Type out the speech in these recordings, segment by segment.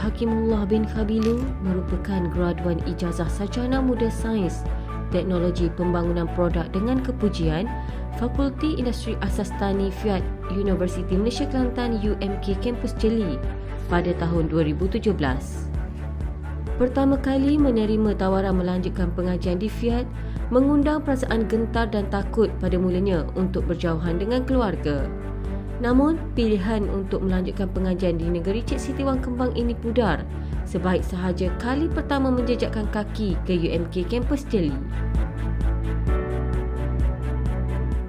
Hakimullah bin Khabilu merupakan graduan ijazah sarjana muda sains teknologi pembangunan produk dengan kepujian Fakulti Industri Asas Tani Fiat Universiti Malaysia Kelantan UMK Kampus Jeli pada tahun 2017. Pertama kali menerima tawaran melanjutkan pengajian di Fiat mengundang perasaan gentar dan takut pada mulanya untuk berjauhan dengan keluarga. Namun, pilihan untuk melanjutkan pengajian di negeri Cik Siti Wang Kembang ini pudar sebaik sahaja kali pertama menjejakkan kaki ke UMK Kampus Jeli.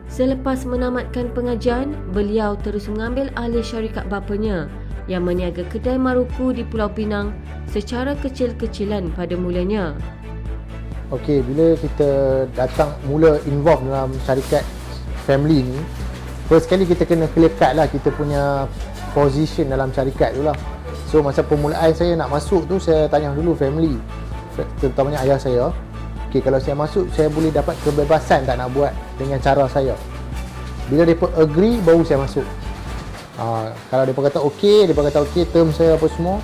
Selepas menamatkan pengajian, beliau terus mengambil alih syarikat bapanya yang meniaga kedai maruku di Pulau Pinang secara kecil-kecilan pada mulanya. Okey, bila kita datang mula involve dalam syarikat family ni, first kali kita kena clear cut lah kita punya position dalam syarikat tu lah. So masa permulaan saya nak masuk tu, saya tanya dulu family, terutamanya ayah saya. Okey, kalau saya masuk, saya boleh dapat kebebasan tak nak buat dengan cara saya. Bila mereka agree, baru saya masuk. Kalau mereka kata okey, mereka kata okey, term saya apa semua,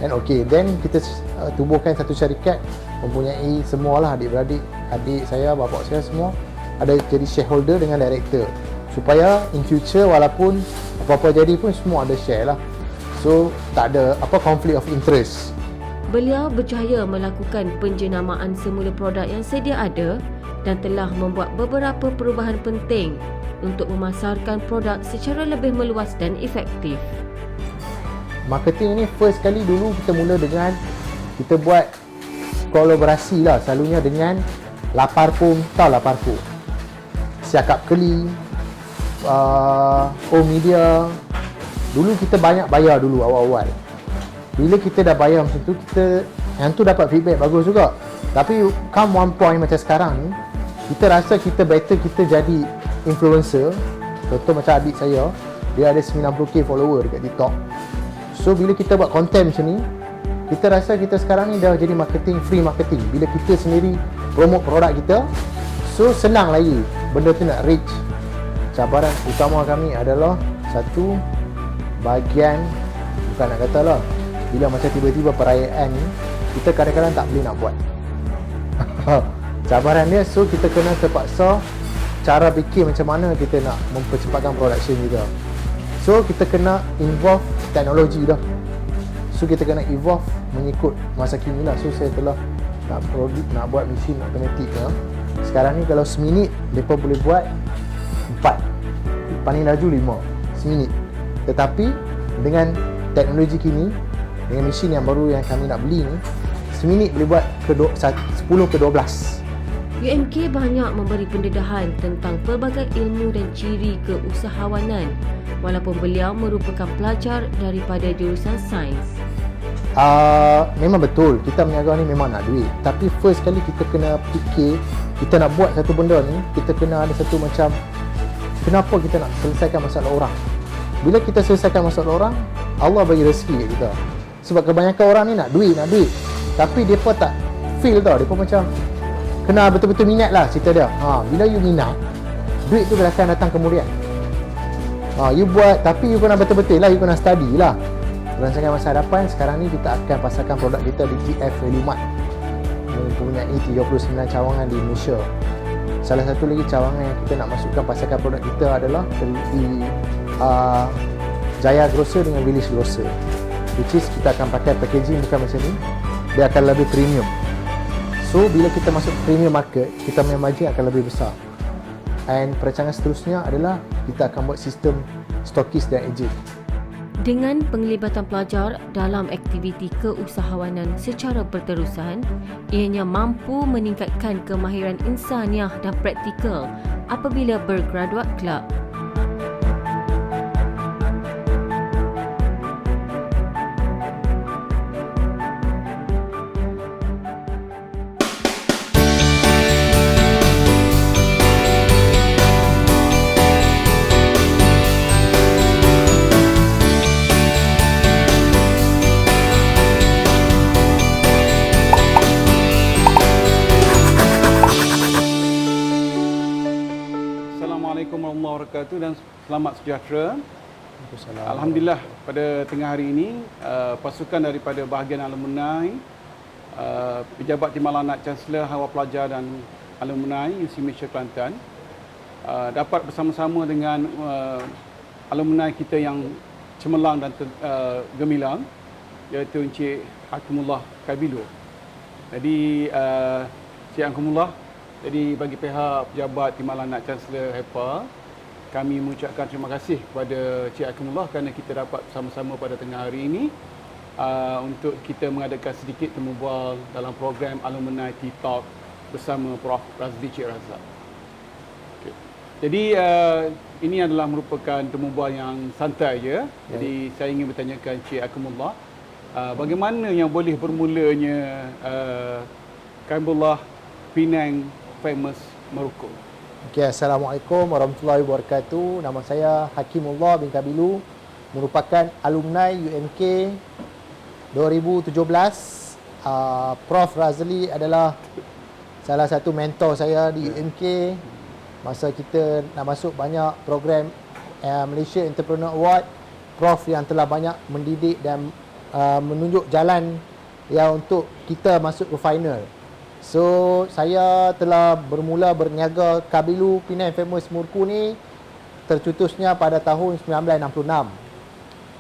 then okey, then kita tubuhkan satu syarikat mempunyai semualah adik-beradik, adik saya, bapak saya semua ada jadi shareholder dengan director, supaya in future walaupun apa-apa jadi pun semua ada share lah. So tak ada conflict of interest. Beliau berjaya melakukan penjenamaan semula produk yang sedia ada dan telah membuat beberapa perubahan penting untuk memasarkan produk secara lebih meluas dan efektif. Marketing ni first kali dulu kita mula dengan kita buat kolaborasi lah, selalunya dengan Laparpo, tahu Laparpo, Siakap Keli, O-Media. Dulu kita banyak bayar dulu awal-awal. Bila kita dah bayar macam tu, kita yang tu dapat feedback bagus juga. Tapi come one point macam sekarang ni, kita rasa kita better kita jadi influencer. Contoh macam adik saya, dia ada 90k follower dekat TikTok. So bila kita buat content macam ni, kita rasa kita sekarang ni dah jadi marketing, free marketing. Bila kita sendiri promote produk kita, so senang lagi benda tu nak reach. Cabaran utama kami adalah satu, bahagian, bukan nak kata lah, bila macam tiba-tiba perayaan ni, kita kadang-kadang tak boleh nak buat. Cabaran dia, so kita kena terpaksa cara fikir macam mana kita nak mempercepatkan production kita. So kita kena involve teknologi dah. So kita kena evolve mengikut masa kini lah. So saya telah nak buat mesin automatik ya. Sekarang ni kalau seminit mereka boleh buat 4, paling laju 5 seminit. Tetapi dengan teknologi kini, dengan mesin yang baru yang kami nak beli ni, seminit boleh buat 10 ke 12. UMK banyak memberi pendedahan tentang pelbagai ilmu dan ciri keusahawanan walaupun beliau merupakan pelajar daripada jurusan sains. Memang betul, kita berniaga ni memang nak duit. Tapi first kali kita kena fikir, kita nak buat satu benda ni, kita kena ada satu macam, kenapa kita nak selesaikan masalah orang. Bila kita selesaikan masalah orang, Allah bagi rezeki kat kita. Sebab kebanyakan orang ni nak duit. Tapi mereka tak feel tau, mereka macam kena betul-betul minat lah cerita dia. Bila you minat, duit tu akan datang kemudian. You buat, tapi you kena betul-betul lah, you kena study lah. Rancangan masa hadapan, sekarang ni kita akan pasarkan produk kita di GF Value Mart, mempunyai 39 cawangan di Malaysia. Salah satu lagi cawangan yang kita nak masukkan pasarkan produk kita adalah di Jaya Grocer dengan Village Grocer, which is kita akan pakai packaging bukan macam ni, dia akan lebih premium. So bila kita masuk premium market, kita punya margin akan lebih besar. And perancangan seterusnya adalah kita akan buat sistem stokis dan agent. Dengan penglibatan pelajar dalam aktiviti keusahawanan secara berterusan, ianya mampu meningkatkan kemahiran insaniah dan praktikal apabila bergraduat kelak. Assalamualaikum warahmatullahi wabarakatuh dan selamat sejahtera. Alhamdulillah pada tengah hari ini pasukan daripada bahagian alumni, pejabat Timbalan Anak Chancellor, Hawar Pelajar dan alumni UC Malaysia Kelantan dapat bersama-sama dengan alumni kita yang cemerlang dan gemilang, iaitu Encik Hakimullah Kabilu. Jadi Encik Hakimullah, jadi bagi pihak pejabat Timbalan Anak Chancellor HEPA, kami mengucapkan terima kasih kepada Encik Hakimullah kerana kita dapat bersama-sama pada tengah hari ini untuk kita mengadakan sedikit temu bual dalam program Alumni Tea Talk bersama Prof. Razli Cik Razak. Okay. Jadi ini adalah merupakan temu bual yang santai je. Jadi saya ingin bertanyakan Encik Hakimullah, bagaimana yang boleh bermulanya Kaimullah Penang Famous Maroko? Okay, Assalamualaikum warahmatullahi wabarakatuh. Nama saya Hakimullah bin Kabilu, merupakan alumni UMK 2017. Prof. Razli adalah salah satu mentor saya di UMK masa kita nak masuk banyak program Malaysia Entrepreneur Award. Prof yang telah banyak mendidik dan menunjuk jalan yang untuk kita masuk ke final. So, saya telah bermula berniaga Kabilu Penang Famous Maroko ni tercetusnya pada tahun 1966.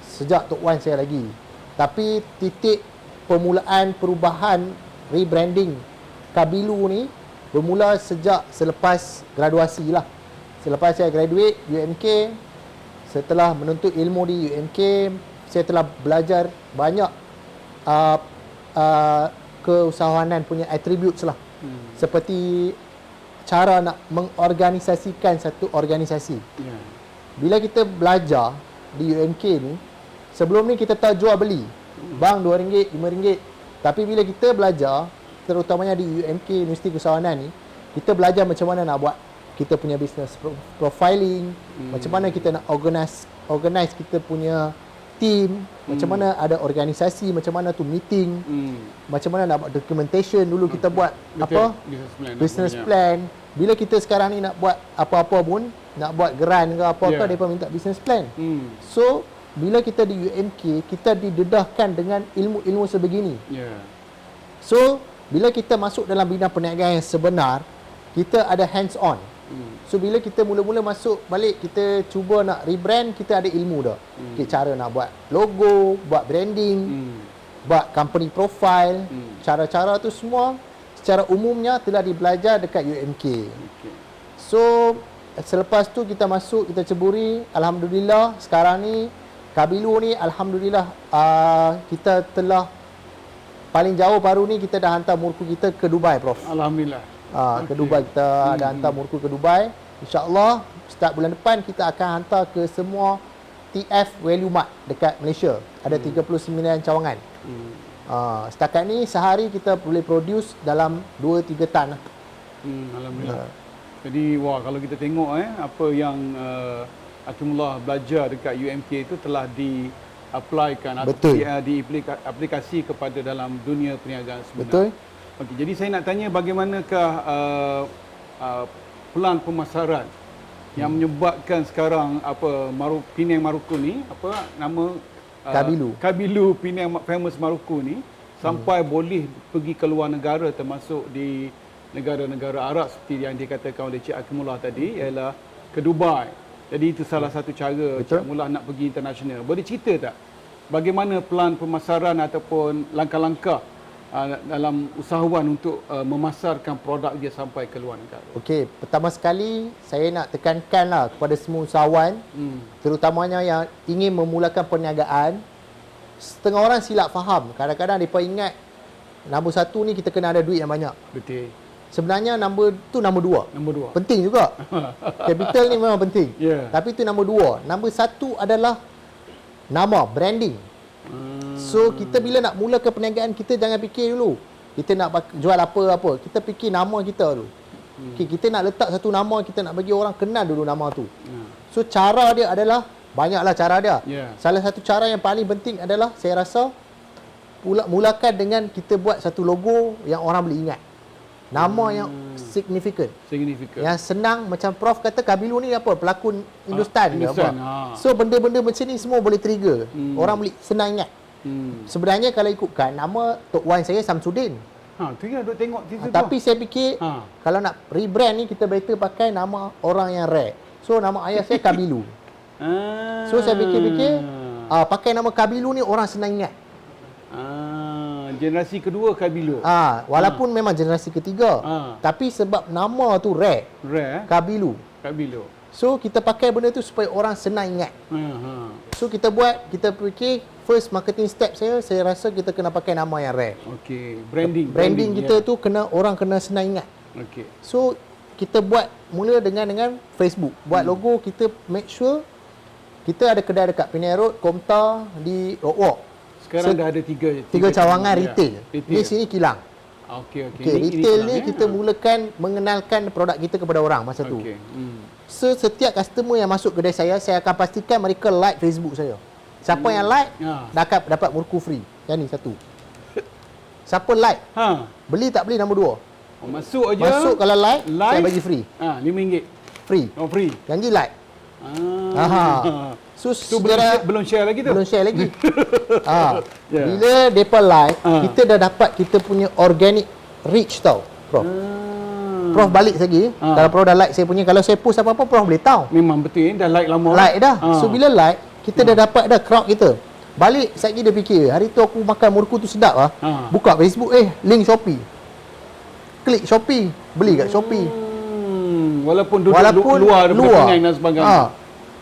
Sejak Tok Wan saya lagi. Tapi titik permulaan perubahan rebranding Kabilu ni bermula sejak selepas graduasi lah. Selepas saya graduate UMK, setelah menuntut ilmu di UMK, saya telah belajar banyak keusahawanan punya attributes lah. Seperti cara nak mengorganisasikan satu organisasi. Bila kita belajar di UMK ni, sebelum ni kita tahu jual beli, bang RM2, RM5. Tapi bila kita belajar, terutamanya di UMK Universiti Keusahawanan ni, kita belajar macam mana nak buat kita punya business profiling, macam mana kita nak organize kita punya team, macam mana ada organisasi, macam mana tu meeting, macam mana nak buat documentation dulu kita buat apa business plan. Bila kita sekarang ni nak buat apa-apa pun, nak buat geran ke apa ke, mereka minta business plan. So bila kita di UMK, kita didedahkan dengan ilmu-ilmu sebegini. So bila kita masuk dalam bidang perniagaan yang sebenar, kita ada hands on. So bila kita mula-mula masuk balik, kita cuba nak rebrand, kita ada ilmu dah. Okay, cara nak buat logo, buat branding, buat company profile, cara-cara tu semua secara umumnya telah dibelajar dekat UMK. So selepas tu kita masuk, kita ceburi. Alhamdulillah sekarang ni Kabilu ni alhamdulillah kita telah paling jauh baru ni kita dah hantar Maroko kita ke Dubai, Prof. Alhamdulillah. Ke Dubai, kita dah hantar Maroko ke Dubai. InsyaAllah start bulan depan kita akan hantar ke semua TF Value Mart dekat Malaysia. Ada 39 cawangan. Setakat ni sehari kita boleh produce dalam 2-3 tan lah. Alhamdulillah. Jadi kalau kita tengok apa yang Hakimullah belajar dekat UMK itu telah di-applykan atau diaplikasi kepada dalam dunia perniagaan sebenar. Betul. Okey, jadi saya nak tanya bagaimanakah pelan pemasaran yang menyebabkan sekarang Penang Maroko ni, apa nama Kabilu Penang Famous Maroko ni sampai boleh pergi ke luar negara, termasuk di negara-negara Arab seperti yang dikatakan oleh Cik Hakimullah tadi, ialah ke Dubai. Jadi itu salah satu cara Cik Hakimullah nak pergi international. Boleh cerita tak bagaimana pelan pemasaran ataupun langkah-langkah dalam usahawan untuk memasarkan produk dia sampai ke luar negara? Okey, pertama sekali saya nak tekankanlah kepada semua usahawan, terutamanya yang ingin memulakan perniagaan. Setengah orang silap faham. Kadang-kadang mereka ingat nombor satu ni kita kena ada duit yang banyak. Betul. Sebenarnya nombor dua. Penting juga. Capital ni memang penting. Tapi itu nombor dua. Nombor satu adalah nama, branding. So kita bila nak mula ke perniagaan, kita jangan fikir dulu kita nak jual apa-apa. Kita fikir nama kita dulu. Okay, kita nak letak satu nama, kita nak bagi orang kenal dulu nama tu. So cara dia adalah, banyaklah cara dia. Salah satu cara yang paling penting adalah saya rasa mulakan dengan kita buat satu logo yang orang boleh ingat. Nama yang signifikan. Yang senang, macam Prof kata Kabilu ni apa? Pelakon Hindustan ke apa? So benda-benda macam ni semua boleh trigger. Orang boleh senang ingat. Sebenarnya kalau ikutkan nama Tok Wan saya Samsudin. Tu ya duk tengok situ tu. Tapi saya fikir kalau nak rebrand ni kita better pakai nama orang yang rare. So nama ayah saya Kabilu. So saya fikir-fikir pakai nama Kabilu ni orang senang ingat. Generasi kedua Kabilu. Walaupun memang generasi ketiga. Tapi sebab nama tu rare. Kabilu. So kita pakai benda tu supaya orang senang ingat. So kita fikir first marketing step saya rasa kita kena pakai nama yang rare. Okey, branding kita tu orang kena senang ingat. Okey. So kita buat mula dengan Facebook. Buat logo, kita make sure kita ada kedai dekat Penang Road, Komtar, di Rock Walk. Sekarang dah ada tiga cawangan retail. Di sini kilang. Okey. Retail ni kita mulakan mengenalkan produk kita kepada orang masa tu. So setiap customer yang masuk kedai saya akan pastikan mereka like Facebook saya. Siapa yang like dapat murku free. Yang ni satu. Siapa like? Beli tak beli nombor 2. Masuk aja. Masuk kalau like, saya bagi free. RM5. Free. Free. Janji like. So belum share lagi tu. Belum share lagi. Bila depa like, kita dah dapat kita punya organic reach tau, Prof. Prof balik lagi. Kalau Prof dah like saya punya, kalau saya post apa-apa Prof boleh tahu. Memang betul dah like lama. Like dah. So bila like, kita dah dapat dah crowd kita. Balik sekejap dia fikir, hari tu aku makan murku tu sedap Buka Facebook, link Shopee. Klik Shopee, beli kat Shopee. Walaupun luar Penang dan sebagainya.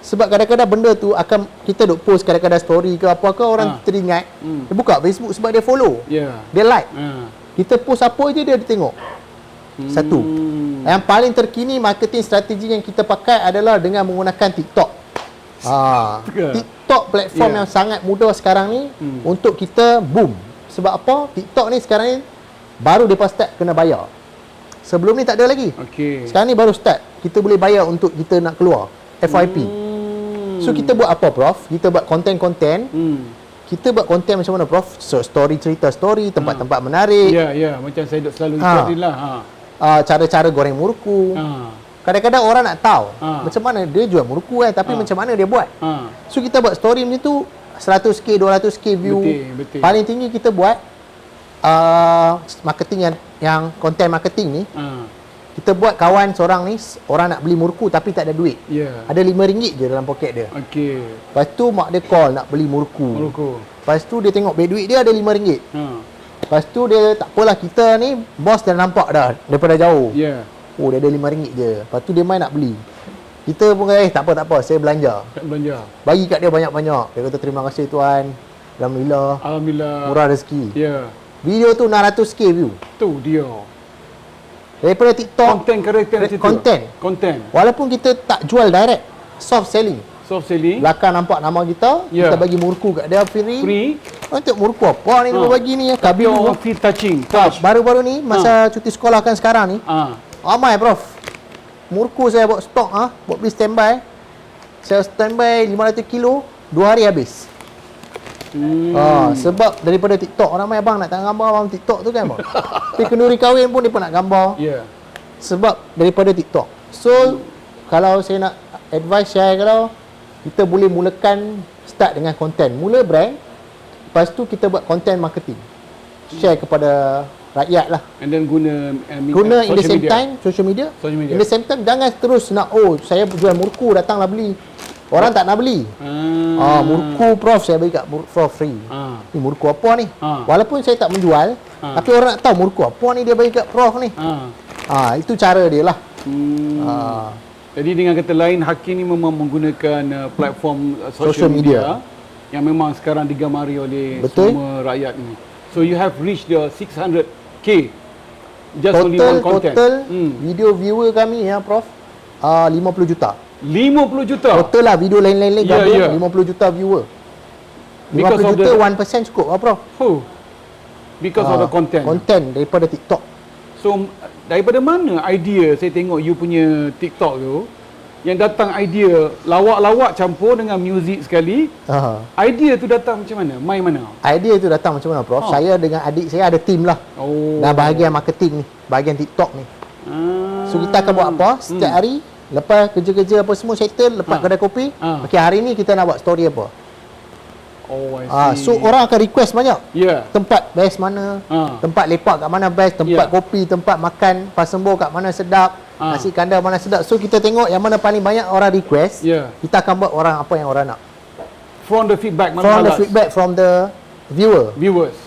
Sebab kadang-kadang benda tu akan kita duk post kadang-kadang story ke apa ke, orang teringat. Dia buka Facebook sebab dia follow. Dia like. Kita post apa je dia tengok. Satu. Yang paling terkini marketing strategi yang kita pakai adalah dengan menggunakan TikTok. TikTok platform yang sangat mudah sekarang ni untuk kita boom. Sebab apa? TikTok ni sekarang ni baru dia start kena bayar. Sebelum ni tak ada lagi. Sekarang ni baru start. Kita boleh bayar untuk kita nak keluar FYP. So kita buat apa, Prof? Kita buat konten-konten. Kita buat konten macam mana, Prof? So, cerita story, tempat-tempat menarik. Ya, macam saya selalu ikut lah. Cara-cara goreng murku. Kadang-kadang orang nak tahu macam mana dia jual murku tapi macam mana dia buat. So kita buat story macam tu, 100k, 200k view. Betul. Paling tinggi kita buat marketing yang content marketing ni. Kita buat kawan seorang ni, orang nak beli murku tapi tak ada duit. Ada RM5 je dalam poket dia. Lepas tu mak dia call nak beli murku. Lepas tu dia tengok duit dia ada RM5. Lepas tu dia tak apalah, kita ni bos dah nampak dah daripada jauh. Oh, dia ada RM5 je. Lepas tu dia main nak beli. Kita pun kata, tak apa, saya belanja. Bagi kat dia banyak-banyak. Dia kata, terima kasih tuan. Alhamdulillah. Murah rezeki. Video tu 600k view. Tu dia. Daripada TikTok. Konten. Walaupun kita tak jual direct. Soft selling. Belakang nampak nama kita. Kita bagi murku kat dia free. Untuk murku apa ni dia bagi ni? Kabilu. Feel touching. Baru-baru ni, masa cuti sekolah kan sekarang ni. Ramai, Prof. Murku saya buat stok, buat beli standby. Saya standby 500 kilo, 2 hari habis. Sebab daripada TikTok. Orang ramai, abang nak tengok gambar abang TikTok tu kan, abang. Tapi kenduri kahwin pun dia pun nak gambar. Sebab daripada TikTok. So, kalau saya nak advice share, kalau kita boleh mulakan start dengan konten. Mula brand, lepas tu kita buat content marketing. Share kepada rakyat lah. And then guna in the same time social media. In the same time jangan terus nak saya jual murku datanglah beli. Orang tak nak beli. Murku Prof saya bagi kat Prof free. Ni murku apa ni? Walaupun saya tak menjual, tapi orang nak tahu murku apa ni dia bagi kat Prof ni. Itu cara dia lah. Jadi dengan kata lain, Hakim ni memang menggunakan platform social media yang memang sekarang digemari oleh semua rakyat ni. So you have reached the 600k just only one content. Total video viewer kami ya Prof 50 juta. 50 juta? Total lah video lain-lain gabung 50 juta viewer. 50 juta 1% cukup lah Prof. Because of the content. Content daripada TikTok. So daripada mana idea saya tengok you punya TikTok tu yang datang idea lawak-lawak campur dengan muzik sekali. Idea tu datang macam mana? Main mana? Idea tu datang macam mana, Prof? Saya dengan adik saya ada team lah. Dan bahagian marketing ni, bahagian TikTok ni. So kita akan buat apa? Setiap hari, lepas kerja-kerja apa semua settle, lepas kedai kopi, okey hari ni kita nak buat story apa? I see. So orang akan request banyak. Tempat best mana, tempat lepak kat mana best, tempat kopi, tempat makan Pasembur kat mana sedap, nasi kandar mana sedap. So kita tengok yang mana paling banyak orang request, kita akan buat orang apa yang orang nak. From the feedback from the viewers.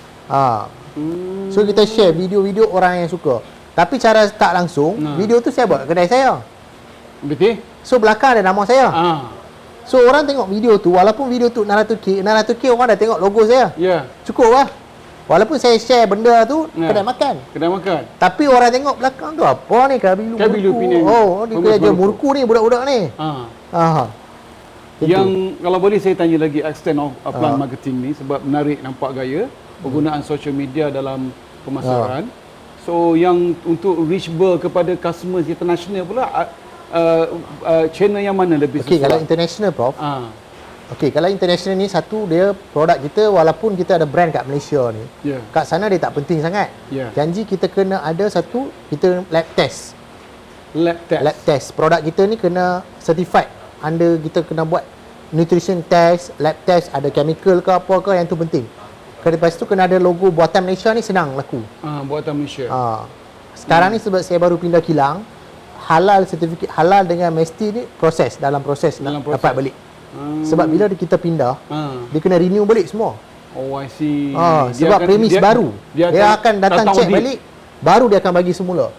So kita share video-video orang yang suka. Tapi cara tak langsung, video tu saya buat kat kedai saya. Betul? So belakang ada nama saya. So orang tengok video tu, walaupun video tu 600k orang dah tengok logo saya. Cukup lah. Walaupun saya share benda tu kedai makan. Tapi orang tengok belakang tu apa ni, Kabilu Penang. Dia kerja murku ni budak-budak ni. Yang kalau boleh saya tanya lagi extent of plan marketing ni, sebab menarik nampak gaya penggunaan social media dalam pemasaran. So yang untuk reachable kepada customers international pula, channel yang mana lebih sesuai? Kalau international, Prof. Kalau international ni, satu dia produk kita, walaupun kita ada brand kat Malaysia ni, kat sana dia tak penting sangat. Janji kita kena ada satu, kita lab test. Lab test. Produk kita ni kena certified. Kita kena buat nutrition test, lab test, ada chemical ke apa ke, yang tu penting. Lepas tu kena ada logo buatan Malaysia ni, senang laku. Buatan Malaysia. Sekarang ni sebab saya baru pindah kilang, halal, sertifikat halal dengan mesti ni dalam proses dapat balik. Sebab bila kita pindah, dia kena renew balik semua. I see. Sebab premis baru. Dia akan datang check balik, baru dia akan bagi semula.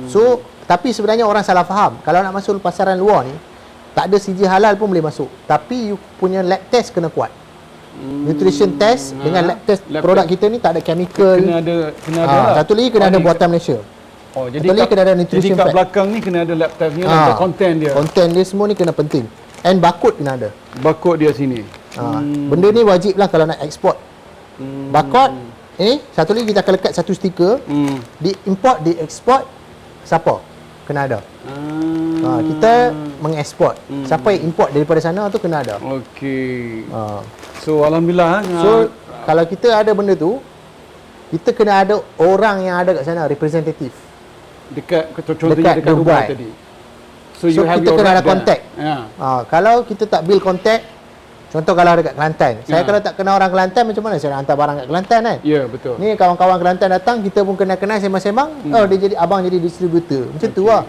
So, tapi sebenarnya orang salah faham. Kalau nak masuk pasaran luar ni, tak ada CJ halal pun boleh masuk. Tapi you punya lab test kena kuat. Nutrition test dengan lab test produk kita ni tak ada chemical. Kena ada. Satu lagi kena ada buatan Malaysia. Jadi kat belakang ni kena ada lab test ni, ada konten dia. Konten dia semua ni kena penting. And barcode kena ada. Barcode dia sini. Benda ni wajib lah kalau nak export. Barcode, satu lagi kita akan lekat satu stiker. Di import, di export, siapa? Kena ada. Kita mengeksport. Siapa yang import daripada sana tu kena ada. So alhamdulillah. So kalau kita ada benda tu, kita kena ada orang yang ada kat sana, representatif. Dekat Dubai tadi. So kita kena ada contact. Kalau kita tak build contact, contoh kalau dekat Kelantan, saya kalau tak kenal orang Kelantan, macam mana saya nak hantar barang kat Kelantan kan? Betul. Ni kawan-kawan Kelantan datang, kita pun kenal-kenal sembang-sembang, dia jadi abang jadi distributor. Macam tu lah.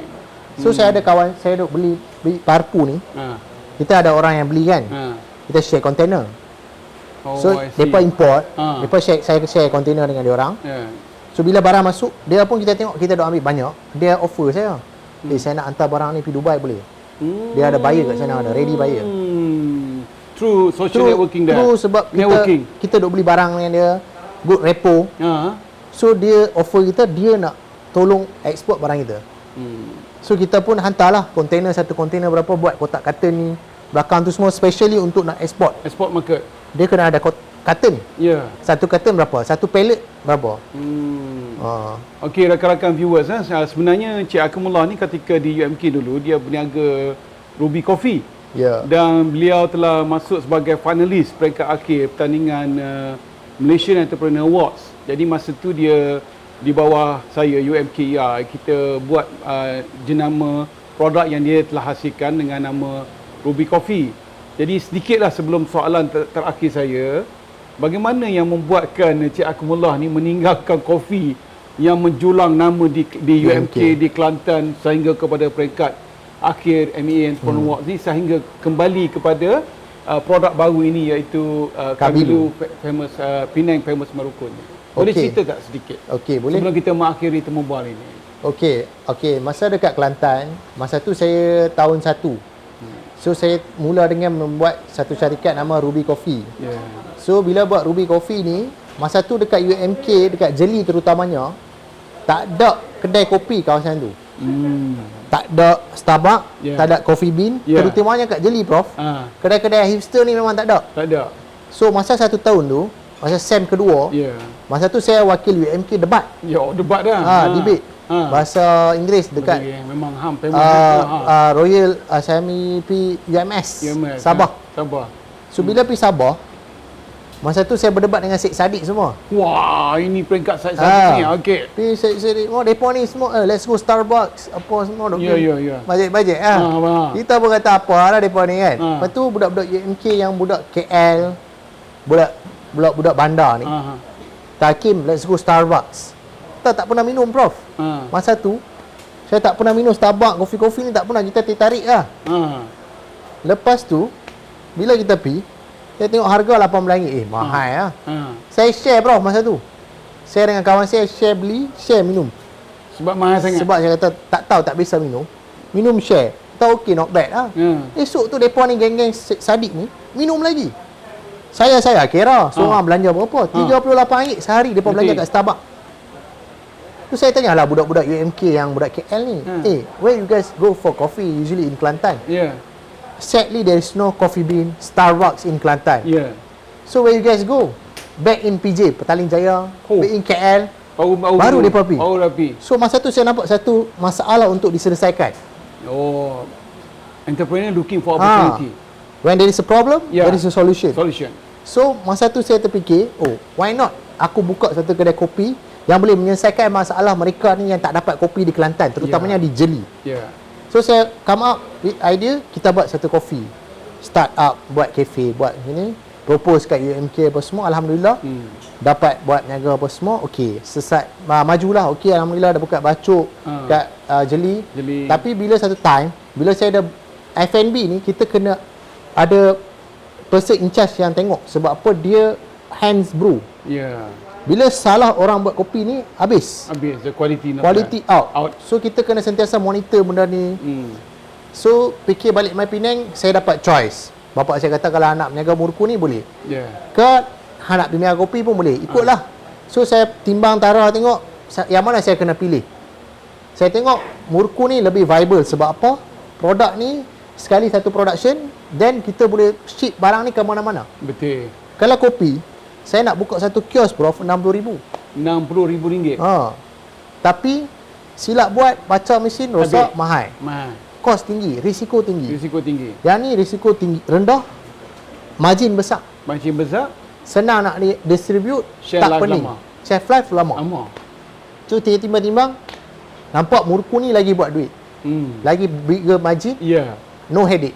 So saya ada kawan, saya duk beli parpu ni. Kita ada orang yang beli kan. Kita share container. So depa import, depa saya share container dengan dia orang. So bila barang masuk, dia pun kita tengok kita dah ambil banyak, dia offer saya. Saya nak hantar barang ni pergi Dubai boleh? Dia ada buyer kat sana, ada ready buyer. Through social networking dah. True, sebab kita duk beli barang yang dia good repo. So dia offer kita, dia nak tolong export barang kita. So kita pun hantarlah kontainer, satu kontainer berapa, buat kotak carton ni. Belakang tu semua specially untuk nak export. Export market. Dia kena ada carton. Satu carton berapa? Satu pallet berapa? Okey, rakan-rakan viewers, sebenarnya Encik Akamullah ni ketika di UMK dulu, dia berniaga Ruby Coffee. Dan beliau telah masuk sebagai finalis peringkat akhir pertandingan Malaysian Entrepreneur Awards. Jadi masa tu dia di bawah saya UMKER, kita buat jenama produk yang dia telah hasilkan dengan nama Ruby Coffee. Jadi sedikitlah sebelum soalan terakhir saya, bagaimana yang membuatkan Encik Akamullah ni meninggalkan kopi yang menjulang nama di UMK di Kelantan sehingga kepada peringkat akhir MEA Entrepreneur Awards ni, sehingga kembali kepada produk baru ini iaitu Kabilu famous Penang famous Marukun. Boleh cerita tak sedikit? Boleh. Sebelum kita mengakhiri temu bual ini. Masa dekat Kelantan, masa tu saya tahun 1. So saya mula dengan membuat satu syarikat nama Ruby Coffee. So bila buat Ruby Coffee ni, masa tu dekat UMK, dekat Jeli terutamanya, tak ada kedai kopi kawasan tu. Tak ada Starbucks, tak ada Coffee Bean, terutamanya kat Jeli, Prof. Kedai-kedai hipster ni memang tak ada. So masa 1 tahun tu, masa SEM kedua, masa tu saya wakil UMK debat. Debat dah. Debate. Bahasa Inggeris dekat memang famous. Royal Sami P UMS Sabah. Sabah. So bila pergi Sabah, masa tu saya berdebat dengan Syed Saddiq semua. Wah, ini peringkat saya ni. Okey. Pergi Syed Saddiq, depa ni semua let's go Starbucks apa semua dok. Ya. Bajet-bajet Kita pun kata apa lah depa ni kan. Lepas tu budak-budak UMK yang budak KL, budak bandar ni. Takim, let's go Starbucks. Kita tak pernah minum, Prof. Masa tu saya tak pernah minum Starbucks, kopi-kopi ni tak pernah, kita tertarik lah. Lepas tu bila kita pergi, saya tengok harga RM18. Mahal lah. Saya share, bro, masa tu. Saya dengan kawan saya share beli, share minum. Sebab mahal sangat. Sebab saya kata tak tahu, tak bisa minum. Minum share. Tahu okey, not bad lah. Esok tu mereka ni geng-geng Saddiq ni minum lagi. Saya kira seorang belanja berapa? RM38 sehari mereka belanja kat Starbucks. Tu saya tanya lah budak-budak UMK yang budak KL ni. Where you guys go for coffee usually in Kelantan? Sadly, there is no coffee bean Starbucks in Kelantan. So where you guys go? Back in PJ, Petaling Jaya, back in KL. Baru mereka pergi. So masa tu saya nampak satu masalah untuk diselesaikan. Entrepreneur looking for opportunity. When there is a problem, there is a solution. So masa tu saya terfikir, why not aku buka satu kedai kopi yang boleh menyelesaikan masalah mereka ni yang tak dapat kopi di Kelantan, terutamanya di Jeli. So saya come up with idea, kita buat satu kopi, start up, buat kafe, buat ini, propose kat UMK apa semua. Alhamdulillah dapat buat niaga apa semua. Okey, sesat majulah. Okey, alhamdulillah dah buka bacuk kat Jeli. Tapi bila satu time, bila saya ada F&B ni, kita kena ada person in charge yang tengok. Sebab apa? Dia hands brew. Bila salah orang buat kopi ni, habis the quality out. So kita kena sentiasa monitor benda ni. So fikir balik My Penang, saya dapat choice. Bapak saya kata kalau anak berniaga murku ni boleh, ke anak berniaga kopi pun boleh, ikutlah. So saya timbang tara tengok yang mana saya kena pilih. Saya tengok murku ni lebih viable. Sebab apa? Produk ni sekali satu production, then kita boleh ship barang ni ke mana-mana. Betul. Kalau kopi, saya nak buka satu kios, bro, RM60,000. RM60,000. Tapi silap buat, baca mesin rosak, mahal. Kos tinggi, risiko tinggi. Yang ni risiko tinggi, rendah, margin besar. Senang nak distribute, tak pening. Shelf life lama. So tiba-tiba timbang, nampak murku ni lagi buat duit. Lagi bigger margin. No headache.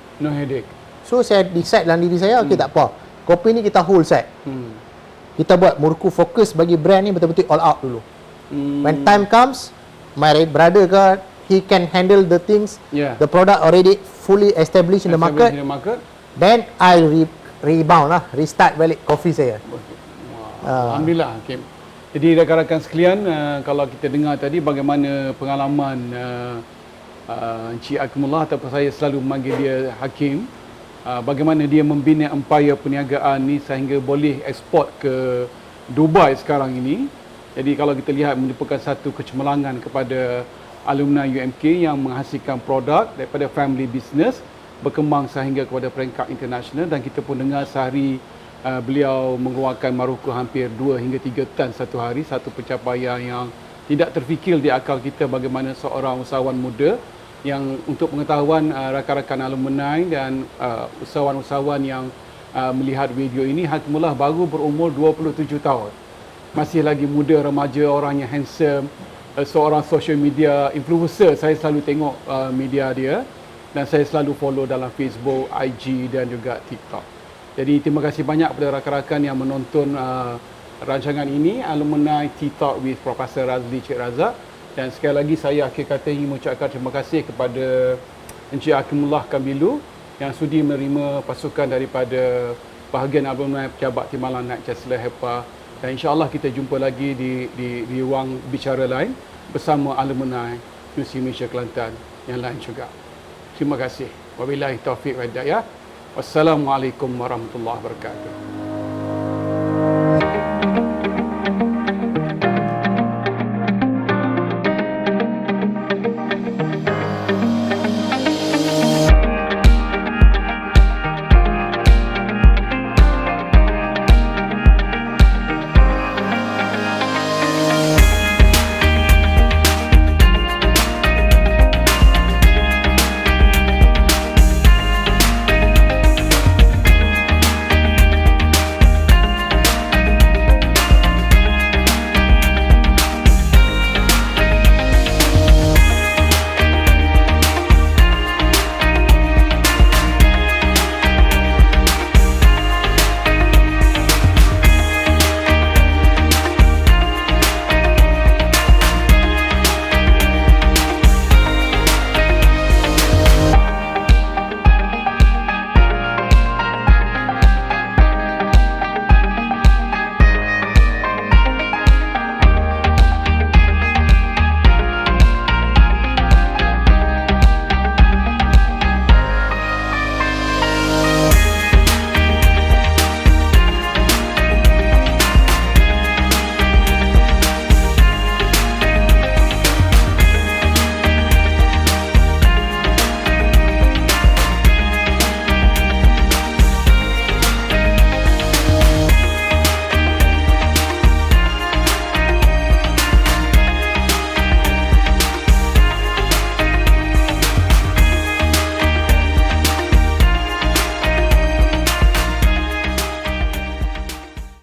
So saya decide dalam diri saya, okey tak apa. Kopi ni kita hold set. Kita buat murku fokus bagi brand ni betul-betul all out dulu. When time comes, my brother God, he can handle the things. The product already fully established in the market. Then I rebound lah, restart balik kopi saya. Alhamdulillah. Jadi rakan-rakan sekalian, kalau kita dengar tadi bagaimana pengalaman Encik Hakimullah, ataupun saya selalu memanggil dia Hakim, bagaimana dia membina empayar perniagaan ni sehingga boleh ekspor ke Dubai sekarang ini. Jadi kalau kita lihat, merupakan satu kecemerlangan kepada alumni UMK yang menghasilkan produk daripada family business berkembang sehingga kepada peringkat international. Dan kita pun dengar sehari beliau mengeluarkan maruku hampir 2 hingga 3 tan satu hari, satu pencapaian yang tidak terfikir di akal kita bagaimana seorang usahawan muda yang, untuk pengetahuan rakan-rakan alumni dan usahawan-usahawan yang melihat video ini, Hakimullah baru berumur 27 tahun. Masih lagi muda, remaja, orang yang handsome, seorang social media influencer. Saya selalu tengok media dia dan saya selalu follow dalam Facebook, IG dan juga TikTok. Jadi terima kasih banyak kepada rakan-rakan yang menonton rancangan ini, Alumni Tea Talk with Profesor Razli Cik Razak. Dan sekali lagi saya akhir kata ingin mengucapkan terima kasih kepada Encik Hakimullah Kambilu yang sudi menerima pasukan daripada bahagian alumni Pejabat Timbalan Night Chancellor HEPA. Dan insya-Allah kita jumpa lagi di ruang bicara lain bersama alumni Universiti Malaysia Kelantan yang lain juga. Terima kasih. Wabillahi taufiq wal hidayah. Wassalamualaikum warahmatullahi wabarakatuh.